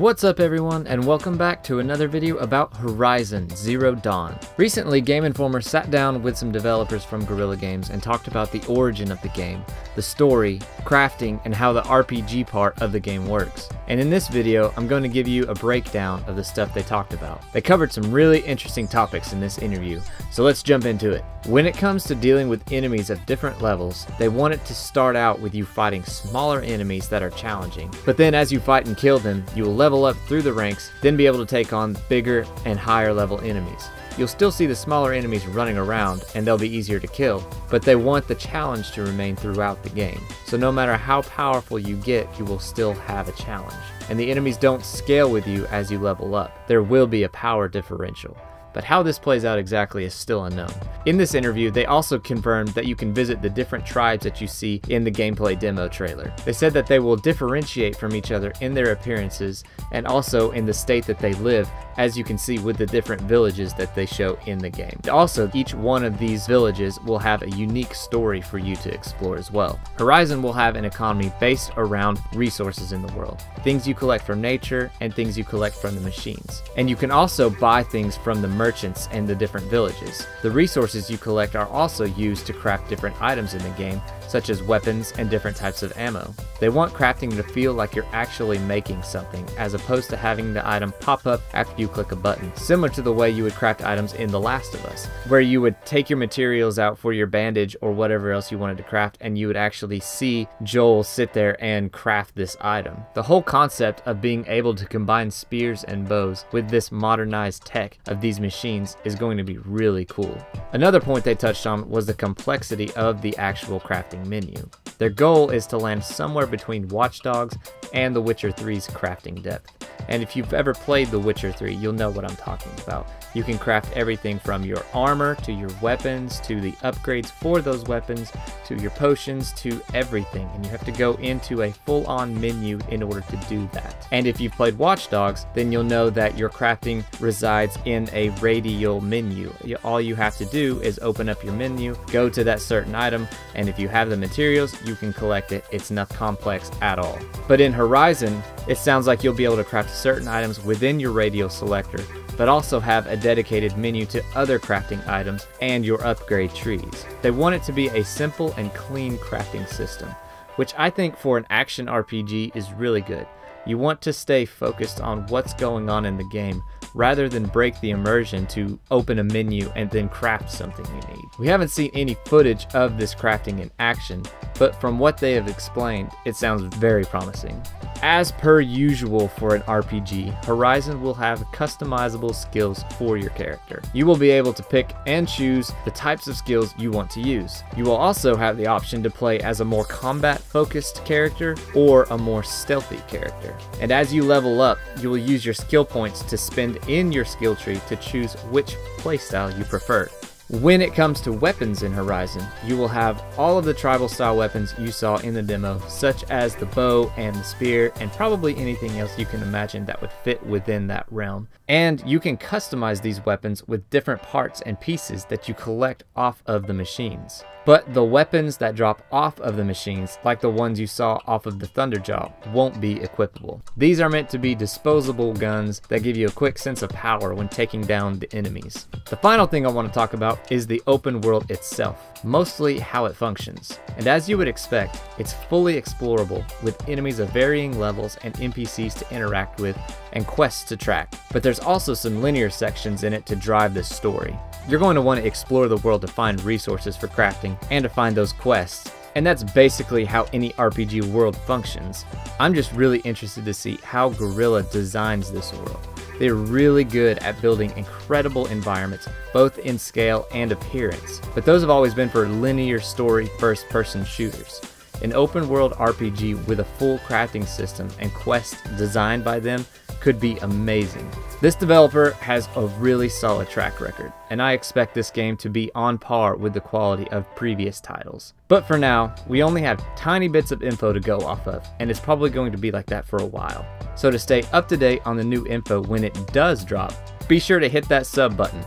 What's up everyone, and welcome back to another video about Horizon Zero Dawn. Recently, Gameinformer sat down with some developers from Guerrilla Games and talked about the origin of the game, the story, crafting, and how the RPG part of the game works. And in this video, I'm going to give you a breakdown of the stuff they talked about. They covered some really interesting topics in this interview, so let's jump into it. When it comes to dealing with enemies of different levels, they want it to start out with you fighting smaller enemies that are challenging, but then as you fight and kill them, you will level up through the ranks, then be able to take on bigger and higher level enemies. You'll still see the smaller enemies running around and they'll be easier to kill, but they want the challenge to remain throughout the game. So no matter how powerful you get, you will still have a challenge. And the enemies don't scale with you as you level up. There will be a power differential. But how this plays out exactly is still unknown. In this interview, they also confirmed that you can visit the different tribes that you see in the gameplay demo trailer. They said that they will differentiate from each other in their appearances and also in the state that they live, as you can see with the different villages that they show in the game. Also, each one of these villages will have a unique story for you to explore as well. Horizon will have an economy based around resources in the world, things you collect from nature and things you collect from the machines. And you can also buy things from the merchants and the different villages. The resources you collect are also used to craft different items in the game, such as weapons and different types of ammo. They want crafting to feel like you're actually making something, as opposed to having the item pop up after you click a button, similar to the way you would craft items in The Last of Us, where you would take your materials out for your bandage or whatever else you wanted to craft, and you would actually see Joel sit there and craft this item. The whole concept of being able to combine spears and bows with this modernized tech of these machines is going to be really cool. Another point they touched on was the complexity of the actual crafting menu. Their goal is to land somewhere between Watch Dogs and The Witcher 3's crafting depth. And if you've ever played The Witcher 3, you'll know what I'm talking about. You can craft everything from your armor to your weapons to the upgrades for those weapons to your potions to everything, and you have to go into a full-on menu in order to do that. And if you've played Watch Dogs, then you'll know that your crafting resides in a radial menu. All you have to do is open up your menu, go to that certain item, and if you have the materials, you can collect it. It's not complex at all. But in Horizon, it sounds like you'll be able to craft certain items within your radial selector, but also have a dedicated menu to other crafting items and your upgrade trees. They want it to be a simple and clean crafting system, which I think for an action RPG is really good. You want to stay focused on what's going on in the game, rather than break the immersion to open a menu and then craft something you need. We haven't seen any footage of this crafting in action, but from what they have explained, it sounds very promising. As per usual for an RPG, Horizon will have customizable skills for your character. You will be able to pick and choose the types of skills you want to use. You will also have the option to play as a more combat-focused character or a more stealthy character. And as you level up, you will use your skill points to spend in your skill tree to choose which playstyle you prefer. When it comes to weapons in Horizon, you will have all of the tribal style weapons you saw in the demo, such as the bow and the spear, and probably anything else you can imagine that would fit within that realm. And you can customize these weapons with different parts and pieces that you collect off of the machines. But the weapons that drop off of the machines, like the ones you saw off of the Thunderjaw, won't be equipable. These are meant to be disposable guns that give you a quick sense of power when taking down the enemies. The final thing I want to talk about is the open world itself, mostly how it functions. And as you would expect, it's fully explorable with enemies of varying levels and NPCs to interact with and quests to track. But there's also some linear sections in it to drive this story. You're going to want to explore the world to find resources for crafting and to find those quests. And that's basically how any RPG world functions. I'm just really interested to see how Guerrilla designs this world. They're really good at building incredible environments, both in scale and appearance. But those have always been for linear story first-person shooters. An open world RPG with a full crafting system and quests designed by them could be amazing. This developer has a really solid track record, and I expect this game to be on par with the quality of previous titles. But for now, we only have tiny bits of info to go off of, and it's probably going to be like that for a while. So to stay up to date on the new info when it does drop, be sure to hit that sub button.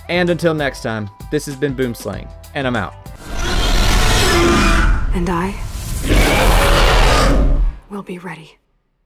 And until next time, this has been Boomslangg, and I'm out. And I will be ready.